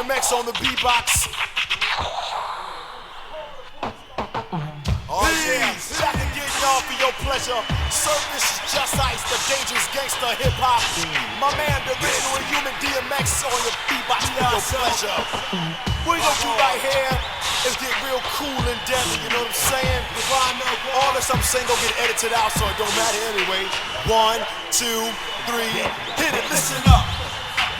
DMX on the beatbox. Oh yeah, back and getting y'all for your pleasure. Sir, this is Just Ice, the dangerous gangster hip hop. My man, the original and human DMX on your beatbox for your pleasure. What we gonna do right here is get real cool and deadly, you know what I'm saying? All this I'm saying gonna get edited out, so it don't matter anyway. 1, 2, 3, hit it, listen up.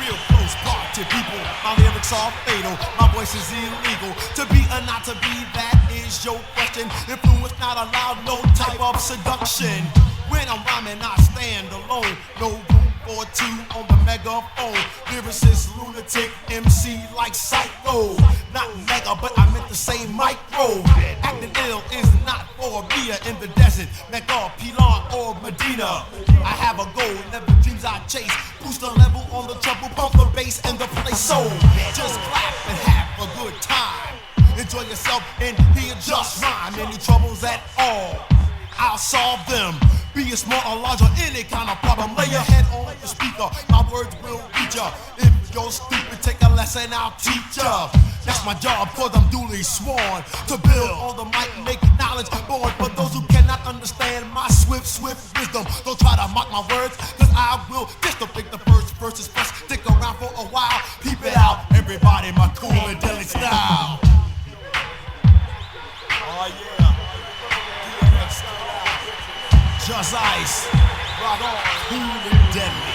Real close party people, my lyrics are fatal, my voice is illegal. To be or not to be, that is your question. Influence not allowed, no type of seduction. When I'm rhyming, I stand alone, no room for two on the megaphone. Lyricist, lunatic, MC like psycho. Not mega, but I meant to say micro. Acting ill is not for beer in the desert, Mecca, Pilar, or Medina. I have a goal, never dreams I chase. Boost the level on the treble, pump the bass and the place. So just clap and have a good time. Enjoy yourself and hear just rhyme. Any troubles at all, I'll solve them. Be it small or large or any kind of problem, lay your head on the speaker, my words will reach ya. If you're stupid, take a lesson, I'll teach ya. That's my job, cause I'm duly sworn to build on the mic and make knowledge born. For those who cannot understand my swift wisdom, don't try to mock my words, cause I will distillate the first verses first. Stick around for a while, peep it out, everybody, my cool and deadly style. Oh yeah. Just Ice, rock on, cool and deadly.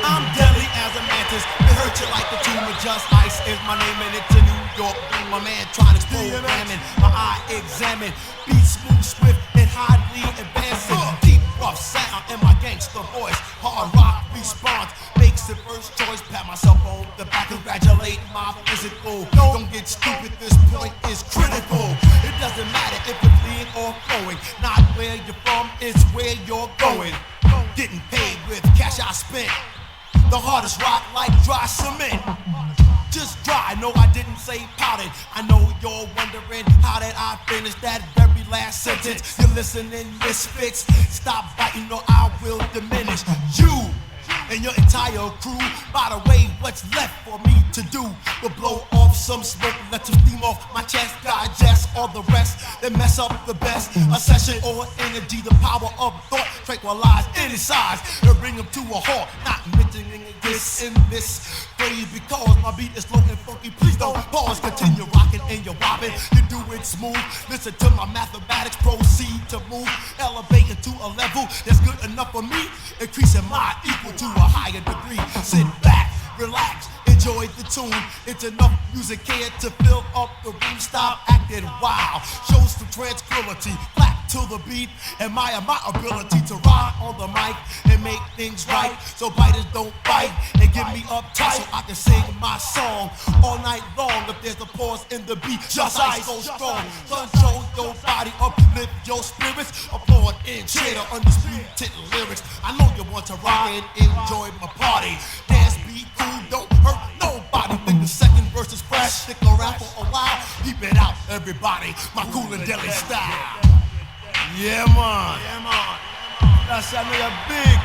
I'm deadly as a mantis, it hurt you like the tumor. Just Ice is my name and it's in New York. My man trying to explode ramming, my eye examine. Beat smooth, swift, and highly advancing. Deep, rough sound in my gangster voice. Hard rock response makes the first choice. Pat myself on the back, congratulate my physical. Don't get stupid, this point is critical. It doesn't matter if it's lean or flowing. Not where you're from, it's where you're going. Getting paid with cash I spent. The hardest rock like dry cement. Just dry, no I didn't say powdered. I know you're wondering how did I finish that very last sentence. You're listening, misfits. Stop biting or I will diminish you and your entire crew. By the way, what's left for me to do will blow off some smoke, let some steam off my chest, digest all the rest, then mess up the best. A session or energy, the power of thought, tranquilize any size and bring them to a halt. Not mentioning this in this phrase because my beat is slow and funky. Please don't pause, continue rocking and you're wobbing. You do it smooth. Listen to my mathematics, proceed to move, elevating to a level that's good enough for me, increasing my equal to a higher degree. Sit back, relax, enjoy the tune. It's enough music here to fill up the room. Stop acting wild, show some tranquility. Clap to the beat, admire my ability to ride on the mic and make things right. So biters don't bite and get me uptight so I can sing my song all night long. If there's a pause in the beat, Just Ice so strong. Control your body, uplift your spirits. Applaud and cheer the undisputed lyrics. I know you want to rock and enjoy my party. Dance, be cool, don't hurt nobody. Think the second verse is fresh. Stick around for a while, keep it out, everybody. My cool and deadly style. Yeah, man. That's that nigga big.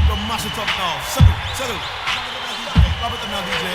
The master top now. Settle. Robert the now, DJ.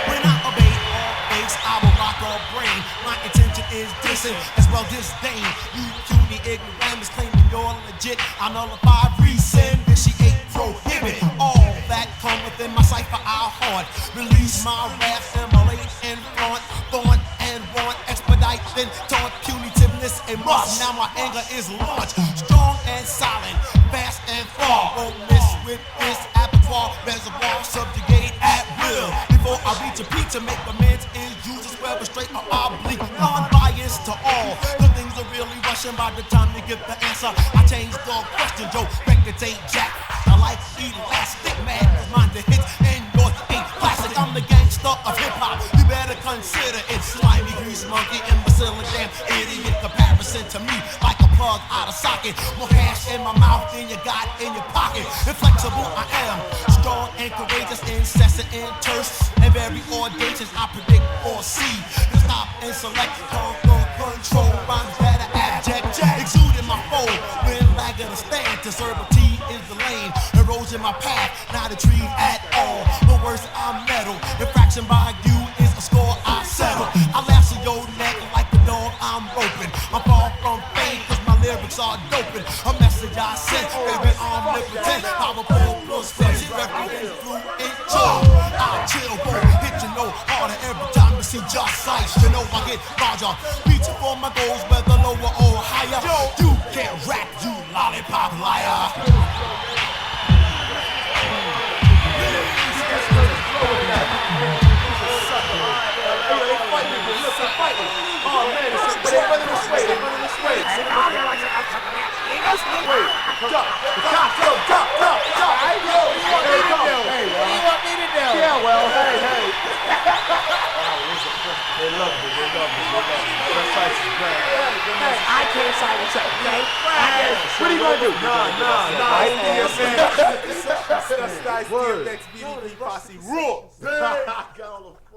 When I obey all things, I will rock all brain. My intention is dissing as well disdain. You puny ignoramus claiming you're legit. I nullify, rescind, initiate, prohibit all that come within my cipher. I'll haunt, release my wrath, immolate and flaunt, thorn and want, expedite, then taunt, punitiveness and must. Now my anger is launched, strong and silent, fast and far. Won't miss with this abattoir, reservoir, subjugate at will. Before I reach a peak to make amends, is used whether straight or oblique, non-biased to all. The things are really rushing by the time you get the answer. I changed the question, Joe. Records ain't jack. I like elastic, mad, mind the hits, and yours ain't classic. I'm the gangster of hip hop. You better consider it slimy, grease monkey, imbecile, damn idiot. Comparison to me, like a plug out of socket. More cash in my mouth than you got in your pocket. Inflexible I am, strong and courageous, incessant and terse and very audacious. I predict or see to stop and select control rhymes that are abject, exuding my foe when lack of the stand. To serve a T is the lane, erosion my path, not a tree at all. But worse, I'm metal. Infraction by you is a score I settle. I lash your neck like the dog I'm roping. I'm far from fame cause my lyrics are doping. A message I sent, baby, omnipotent. Powerful plus flesh, representing through and charge. I chill, won't hit you no harder every time you see just ice. You know I get larger, reaching for my goals, whether lower or higher. You can't rap, you lollipop liar. Oh man, but they running this way, Wait, duck. The cops, duck. Hey, yo, what do you want me to do? What do you want me to do? Yeah, well, hey. They love me. That fight's great. Hey, I can't sign a check, okay? What are you gonna do? Nah. That's nice. DMX, BDB, Posse, rule. Got all the